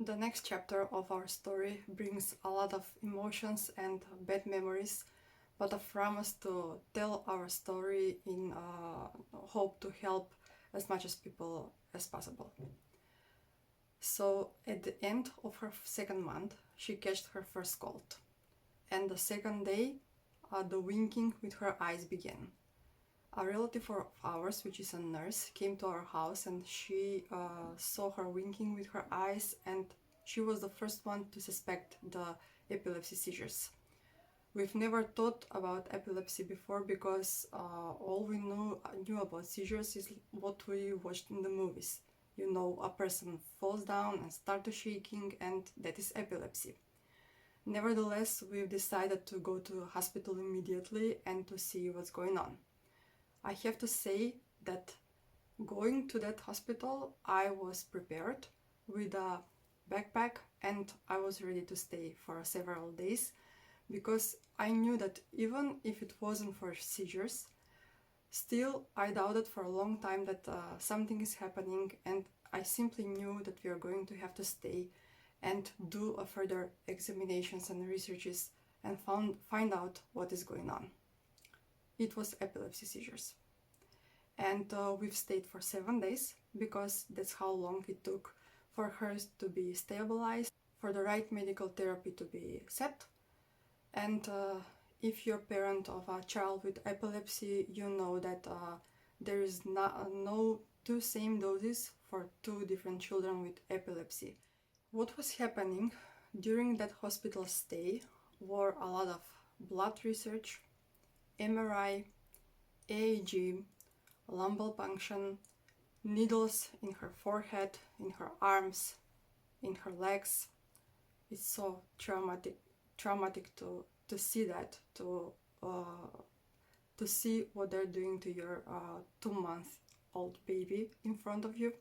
The next chapter of our story brings a lot of emotions and bad memories, but I promise to tell our story in hope to help as much as people as possible. So at the end of her second month, she catched her first cold. And the second day, the winking with her eyes began. A relative of ours, which is a nurse, came to our house and she saw her winking with her eyes, and she was the first one to suspect the epilepsy seizures. We've never thought about epilepsy before because all we knew about seizures is what we watched in the movies. You know, a person falls down and starts shaking, and that is epilepsy. Nevertheless, we've decided to go to a hospital immediately and to see what's going on. I have to say that going to that hospital, I was prepared with a backpack and I was ready to stay for several days because I knew that even if it wasn't for seizures, still I doubted for a long time that something is happening, and I simply knew that we are going to have to stay and do a further examinations and researches and find out what is going on. It was epilepsy seizures. And we've stayed for 7 days because that's how long it took for her to be stabilized, for the right medical therapy to be set. And if you're a parent of a child with epilepsy, you know that there is no two same doses for two different children with epilepsy. What was happening during that hospital stay were a lot of blood research, MRI, EEG, lumbar puncture, needles in her forehead, in her arms, in her legs. It's so traumatic to see that, to see what they're doing to your 2-month-old baby in front of you.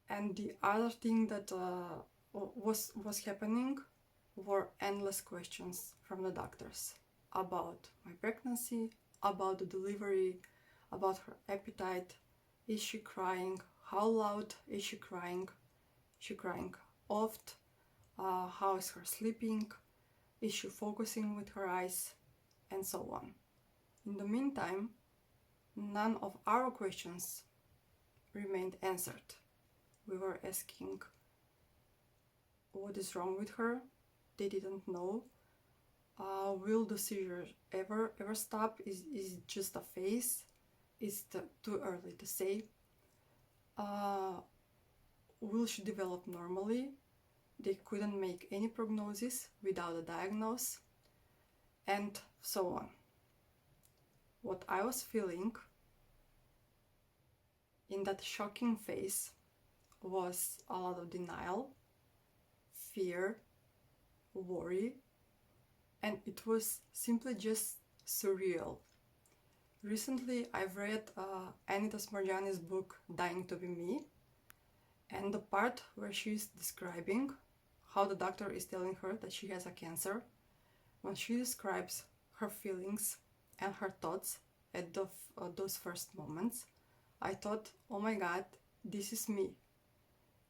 And the other thing that was happening were endless questions from the doctors about my pregnancy, about the delivery, about her appetite. Is she crying? How loud is she crying? Is she crying oft? How is her sleeping? Is she focusing with her eyes? And so on. In the meantime, none of our questions remained answered. We were asking what is wrong with her. They didn't know. Will the seizure ever stop? Is it just a phase? It's too early to say. Will she develop normally? They couldn't make any prognosis without a diagnosis, and so on. What I was feeling in that shocking phase was a lot of denial, fear, worry, and it was simply just surreal. Recently, I've read Anita Smargiani's book, Dying to be Me, and the part where she's describing how the doctor is telling her that she has a cancer, when she describes her feelings and her thoughts at those first moments, I thought, oh my God, this is me.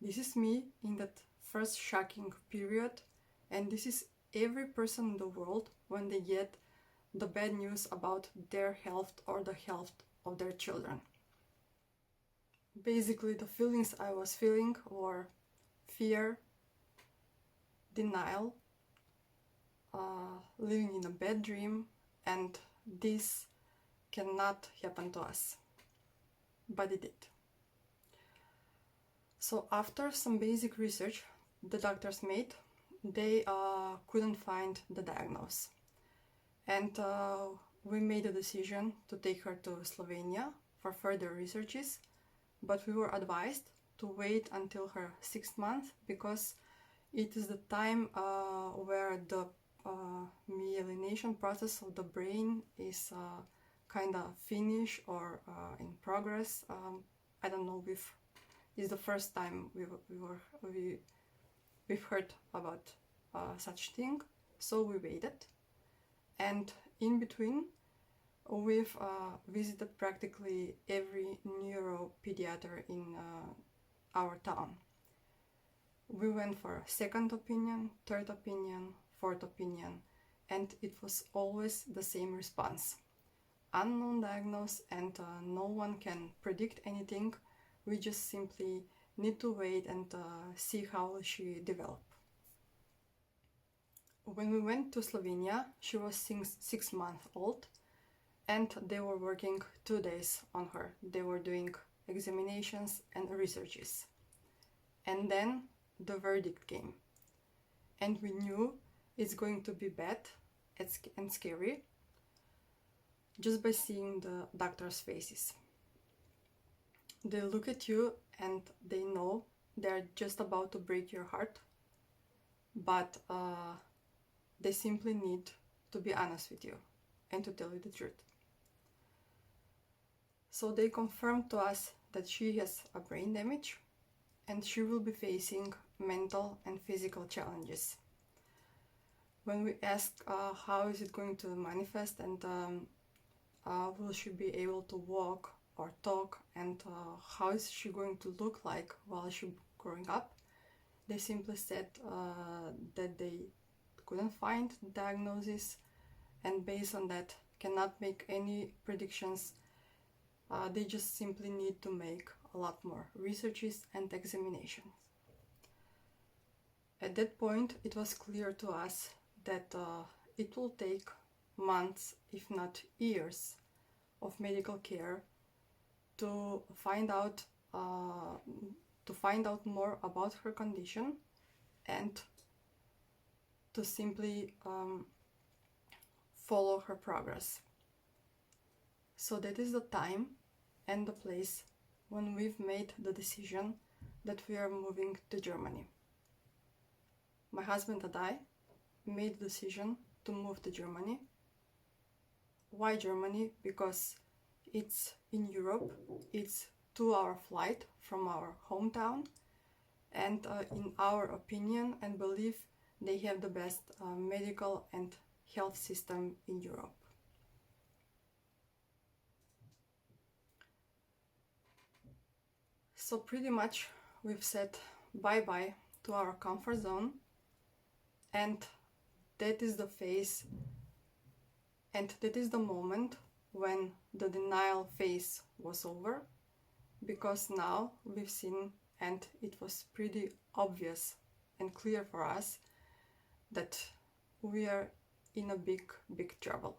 This is me in that first shocking period, and this is every person in the world when they get the bad news about their health or the health of their children. Basically, the feelings I was feeling were fear, denial, living in a bad dream, and this cannot happen to us. But it did. So after some basic research the doctors made, they couldn't find the diagnosis. And we made a decision to take her to Slovenia for further researches, but we were advised to wait until her 6th month because it is the time where the myelination process of the brain is kind of finished or in progress. I don't know if it's the first time we've heard about such thing, so we waited. And in between, we've visited practically every neuropediater in our town. We went for second opinion, third opinion, fourth opinion, and it was always the same response. Unknown diagnosis, and no one can predict anything. We just simply need to wait and see how she develop. When we went to Slovenia, she was 6 months old, and they were working 2 days on her. They were doing examinations and researches. And then the verdict came. And we knew it's going to be bad and scary just by seeing the doctors' faces. They look at you and they know they're just about to break your heart, but they simply need to be honest with you and to tell you the truth. So they confirmed to us that she has a brain damage and she will be facing mental and physical challenges. When we asked how is it going to manifest and will she be able to walk or talk, and how is she going to look like while she's growing up, they simply said that they couldn't find the diagnosis, and based on that cannot make any predictions. They just simply need to make a lot more researches and examinations. At that point, it was clear to us that it will take months, if not years, of medical care to find out more about her condition and to simply follow her progress. So that is the time and the place when we've made the decision that we are moving to Germany. My husband and I made the decision to move to Germany. Why Germany? Because it's in Europe, it's 2-hour flight from our hometown, and in our opinion and belief, they have the best medical and health system in Europe. So pretty much we've said bye-bye to our comfort zone, and that is the phase and that is the moment when the denial phase was over, because now we've seen, and it was pretty obvious and clear for us, that we are in a big trouble.